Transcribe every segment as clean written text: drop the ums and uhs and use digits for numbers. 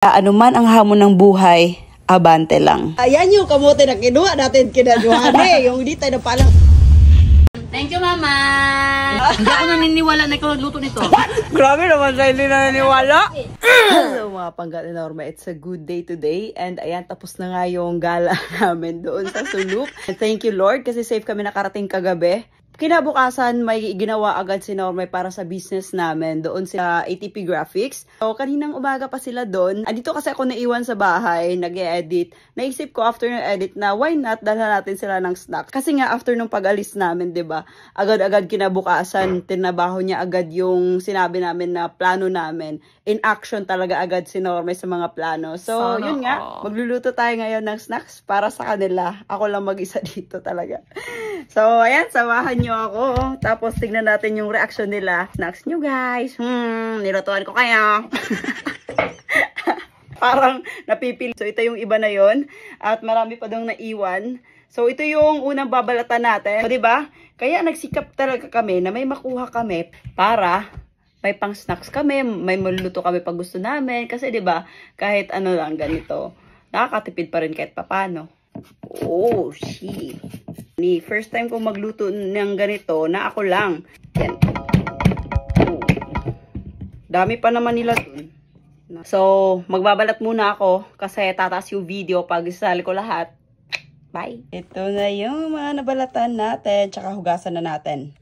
Ano man ang hamon ng buhay, abante lang. Ayan yung kamote na kinuha natin kinaduhan yung di tayo na palang. Thank you, Mama! Hindi ako naniniwala na ikaw nagluto nito. Grabe naman sa hindi naniniwala. Hello mga panggat enorme, it's a good day today. And ayan, tapos na nga yung gala namin doon sa Suluk. And thank you Lord kasi safe kami nakarating kagabi. Kinabukasan, may ginawa agad si Norme para sa business namin doon sa ATP Graphics. So, kaninang umaga pa sila doon. Andito kasi ako naiwan sa bahay, nag-e-edit. Naisip ko after ng edit na why not dalhan natin sila ng snack. Kasi nga after nung pag-alis namin, 'di ba? Agad-agad kinabukasan, tinabaho niya agad yung sinabi namin na plano namin. In action talaga agad si Norme sa mga plano. So, yun nga, magluluto tayo ngayon ng snacks para sa kanila. Ako lang mag-isa dito talaga. So, ayan, samahan niyo ako. Tapos, tignan natin yung reaction nila. Snacks nyo, guys. Nilutuan ko kayo. Parang napipili. So, ito yung iba na yon. At marami pa dong naiwan. So, ito yung unang babalatan natin. So, diba? Kaya nagsikap talaga kami na may makuha kami para may pang snacks kami. May maluluto kami pag gusto namin. Kasi, diba? Kahit ano lang ganito. Nakakatipid pa rin kahit papano. Oh, shit. First time ko magluto ng ganito na ako lang. Yan. Oh. Dami pa naman nila dun. So, magbabalat muna ako kasi tataas yung video pag isasali ko lahat. Bye! Ito na yung mga nabalatan natin tsaka hugasan na natin.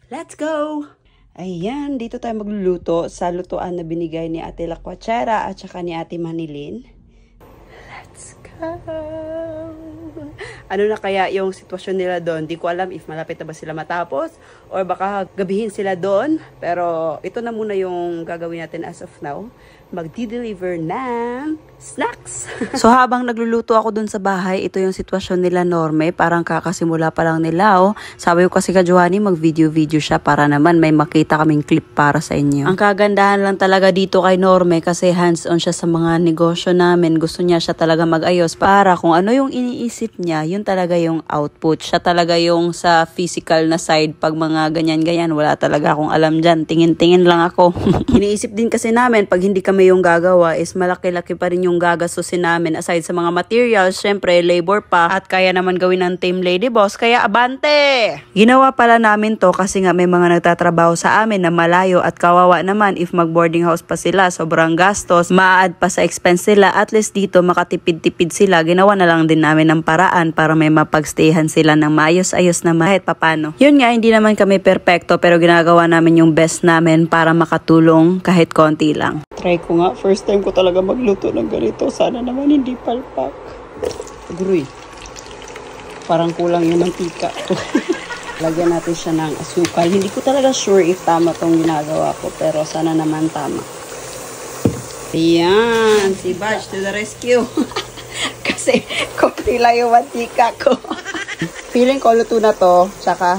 Let's go! Ayan, dito tayo magluluto sa lutuan na binigay ni Ate Lakwachera at tsaka ni Ate Manilin. Let's go! Ano na kaya yung sitwasyon nila doon? Di ko alam if malapit na ba sila matapos or baka gabihin sila doon. Pero ito na muna yung gagawin natin as of now. Magdi-deliver ng snacks. So habang nagluluto ako doon sa bahay, ito yung sitwasyon nila Norme. Parang kakasimula pa lang nila. Oh. Sabi ko kasi ka Johanny, mag-video-video siya para naman may makita kaming clip para sa inyo. Ang kagandahan lang talaga dito kay Norme kasi hands-on siya sa mga negosyo namin. Gusto niya siya talaga mag-ayos para kung ano yung iniisip niya, yun talaga yung output. Siya talaga yung sa physical na side. Pag mga ganyan-ganyan, wala talaga akong alam dyan. Tingin-tingin lang ako. Iniisip din kasi namin, pag hindi kami yung gagawa, is malaki-laki pa rin yung gagastusin namin. Aside sa mga materials, syempre, labor pa. At kaya naman gawin ng Team Lady Boss. Kaya abante! Ginawa pala namin to kasi nga may mga nagtatrabaho sa amin na malayo at kawawa naman if mag-boarding house pa sila. Sobrang gastos. Ma-add pa sa expense sila. At least dito, makatipid-tipid sila. Ginawa na lang din namin ng paraan para may mapagstayhan sila ng maayos-ayos na kahit papano. Yun nga, hindi naman kami perpekto pero ginagawa namin yung best namin para makatulong kahit konti lang. Try ko nga. First time ko talaga magluto ng ganito. Sana naman hindi palpak. Agroy. Parang kulang yung mantika. Lagyan natin siya ng asukal. Hindi ko talaga sure if tama tong ginagawa ko. Pero sana naman tama. Ayan. Si Badge to the rescue. Kasi konti lang yung mantika ko. Feeling ko luto na to. Tsaka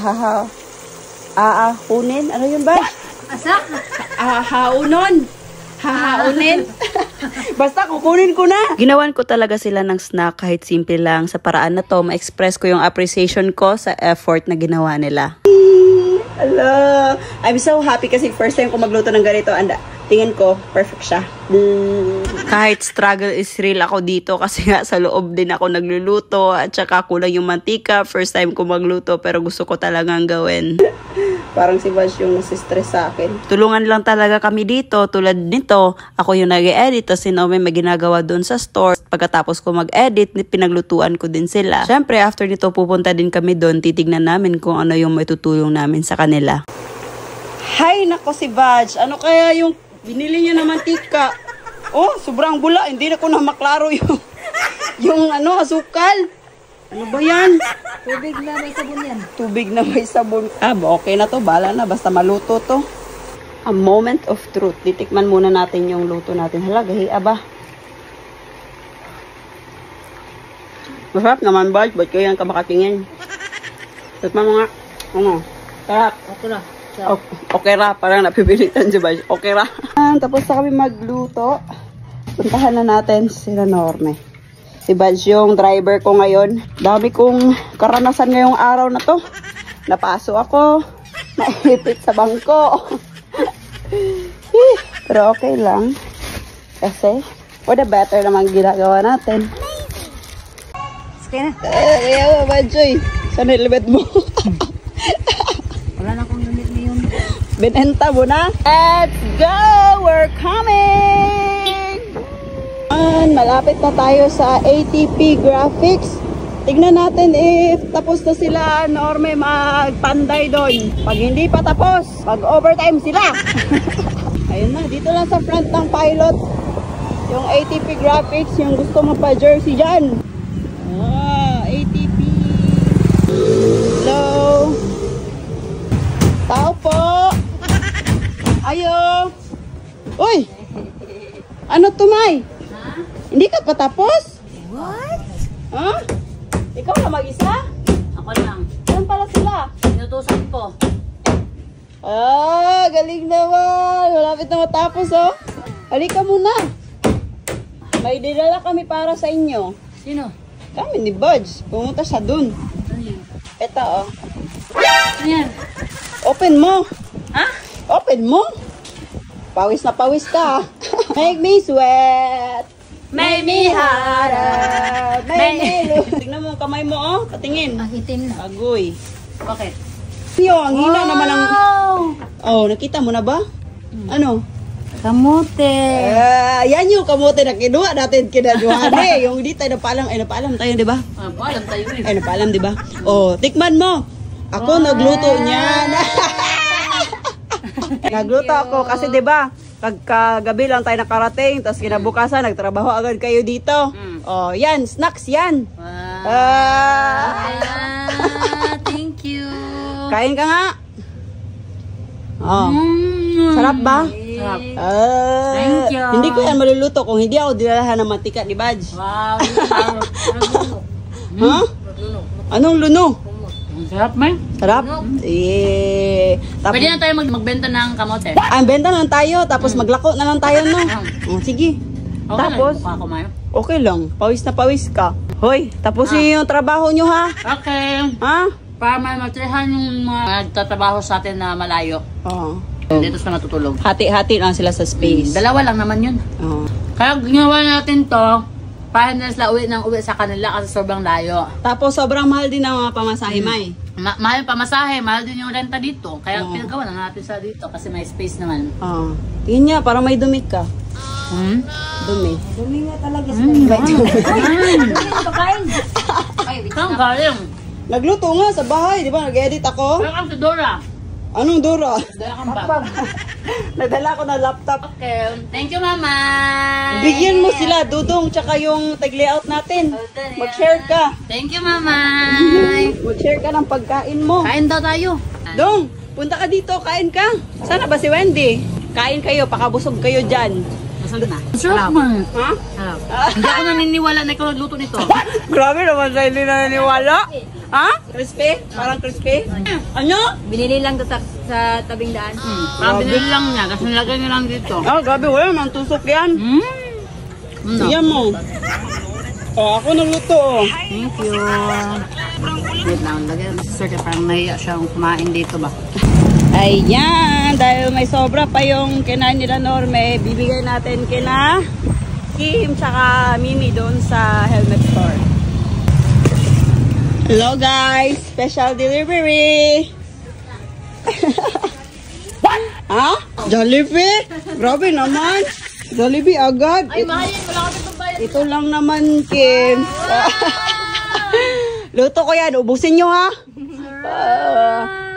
hunin. Ano yun ba? Asa? Haunon. Hahaunin. Basta kukunin ko na. Ginawan ko talaga sila ng snack kahit simple lang. Sa paraan na to, ma-express ko yung appreciation ko sa effort na ginawa nila. Hello. I'm so happy kasi first time ko magluto ng ganito. Tingin ko, perfect siya. Kahit struggle is real ako dito kasi nga sa loob din ako nagluluto at saka kulang yung mantika. First time ko magluto pero gusto ko talagang gawin. Parang si Vash yung nasistress sa akin. Tulungan lang talaga kami dito. Tulad nito, ako yung nag-e-edit. Tapos si Naomi may ginagawa doon sa store. Pagkatapos ko mag-edit, pinaglutuan ko din sila. Siyempre, after nito, pupunta din kami doon. Titignan namin kung ano yung may tutulong namin sa kanila. Hay, nako si Vash. Ano kaya yung binili niya na mantika? Oh, sobrang bula. Hindi na ko na maklaro yung asukal. Ano ba yan? Tubig na may sabon yan. Tubig na may sabon. Okay na to. Bala na. Basta maluto to. A moment of truth. Titikman muna natin yung luto natin. Hala, gahiya ba? Masarap naman ba? Ba't kayo yan kabakatingin? Tikman mo nga. Ano? Sarap. Okay na. Okay ra. Parang napipilitan si Bash. Okay ra. Tapos na kami magluto. Puntahan na natin sila Norme. Si Badge yung driver ko ngayon. Dami kong karanasan ngayong araw na to. Napaso ako. Naipit sa bangko. Pero okay lang. Kasi For the better naman ginagawa natin. Sige na. Kaya ba, Joy? Saan nilibet mo? Wala na akong unit ngayon. Binenta mo na? Let's go! We're coming! Malapit na tayo sa ATP Graphics. Tignan natin if tapos na sila, Norme, magpanday doon. Pag hindi pa tapos, mag-overtime sila. Ayun na, dito lang sa front ng pilot. Yung ATP Graphics, yung gusto mo pa jersey dyan. ATP. Hello. Tao po. Ayo. Uy. Ano to, May? Hindi ka pa tapos? What? Ha? Ikaw na mag-isa? Ako lang. Saan pala sila? Inutusan ko. Galing naman. Malapit na matapos, oh. Halika muna. May dinala kami para sa inyo. Sino? Kami ni Budge. Pumunta siya dun. Ano yun? Ito, oh. Ano yan? Open mo. Ha? Open mo. Pawis na pawis ka. Make me sweat. Make me harder. Make me look. Tingnan mo ang kamay mo, oh. Patingin. Ang itim na. Agoy. Bakit? Yo, ang hina naman ang... Oh, nakita mo na ba? Ano? Kamote. Yan yung kamote na kinuha natin kinaduhan eh. Yung hindi tayo napaalam. Ay, napaalam tayo, di ba? Alam tayo eh. Ay, napaalam, di ba? Oh, tikman mo. Ako nagluto niyan. Nagluto ako kasi, di ba? Kagabi lang tayo nakarating, tapos kinabukasan, nagtrabaho agad kayo dito. Oh, yan, snacks yan. Thank you. Kain ka nga. Oh. Sarap ba? Sarap. Thank you. Hindi ko yan maluluto kung hindi ako dinalahan ng mantika ni Badge. Wow. Ha? Anong luno? Sarap, man. Sarap? Eh. Pwede na tayo magbenta ng kamote. Ang benta lang tayo, tapos maglako na lang tayo, no? Oh, sige. Okay Tapos, lang, kumain. okay lang. Pawis na pawis ka. Hoy, tapusin niyo yung trabaho nyo, ha? Okay. Ha? Para matrihan yung mga nagtatrabaho sa atin na malayo. Oo. Dito sila natutulog. Hati-hati lang sila sa space. Dalawa lang naman yun. Oo. Kaya ginawa natin to, para na sila uwi sa kanila kasi sobrang layo. Tapos, sobrang mahal din ang mga pamasahe, May. Mahal yung pamasahe, mahal din yung renta dito. Kaya Oo. pinagawa na natin sa dito kasi may space naman. Oo. Tingin niya, parang may dumi ka. Dumi. Dumi nga talaga sa Saan galing? Nagluto nga sa bahay, di ba? Nag-edit ako. Welcome to Dora. Anong Dora? Dala kang bag. Nagdala ko ng laptop. Okay. Thank you, Mama. Bigyan mo sila, Dudong, tsaka yung tag-layout natin. Mag-share ka. Thank you, Mama. Mag-share ka ng pagkain mo. Kain daw tayo. Dong, punta ka dito, kain ka. Sana ba si Wendy? Kain kayo, pakabusog kayo dyan. Masag na. Sarap man. Ha? Sarap. Hindi ako naniniwala na ikaw nagluto nito. Grabe naman sa hindi naniniwala. Ha? Crispy? Parang crispy? Ano? Binili lang to sa tabing daan. Parang binili lang niya kasi nilagay niya lang dito. Ah, grabe, wala naman tusok yan. No. Iyan mo. Oh, ako nagluto, oh. Thank you. Wait lang, lagyan mo si Sir kaya parang nahiya siyang kumain dito ba? Ayan, dahil may sobra pa yung kinain nila Norme, bibigay natin kina Kim tsaka Mimi doon sa helmet store. Hello guys, special delivery. Ha? Jollibee? Grabe naman. Jollibee agad. Ay, mahal yan. Wala kami pambayad. Ito lang naman, Kim. Luto ko yan. Ubusin nyo, ha?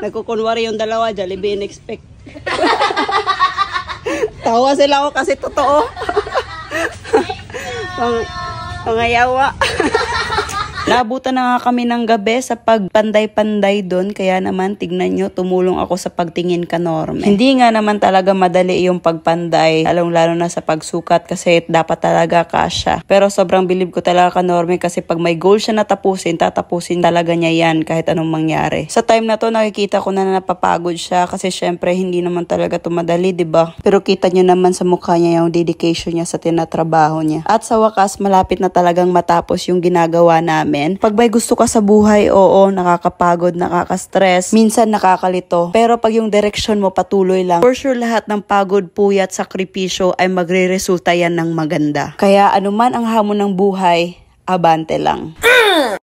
Nagkukunwari yung dalawa. Jollibee in-expect. Tawa sila ako kasi totoo. Pangayawa. Naabutan na nga kami ng gabi sa pagpanday-panday doon. Kaya naman, tignan nyo, tumulong ako sa pagtingin ka, Norme. Hindi nga naman talaga madali yung pagpanday. Lalong-lalo na sa pagsukat kasi dapat talaga kasya. Pero sobrang bilib ko talaga ka, Norme, kasi pag may goal siya na tapusin, tatapusin talaga niya yan kahit anong mangyari. Sa time na to, nakikita ko na napapagod siya kasi syempre hindi naman talaga to madali, diba? Pero kita nyo naman sa mukha niya yung dedication niya sa tinatrabaho niya. At sa wakas, malapit na talagang matapos yung ginagawa namin. namin. Pag may gusto ka sa buhay, oo, nakakapagod, nakaka-stress, minsan nakakalito. Pero pag yung direksyon mo patuloy lang, for sure lahat ng pagod, puyat, sakripisyo ay magre-resulta yan ng maganda. Kaya anuman ang hamon ng buhay, abante lang.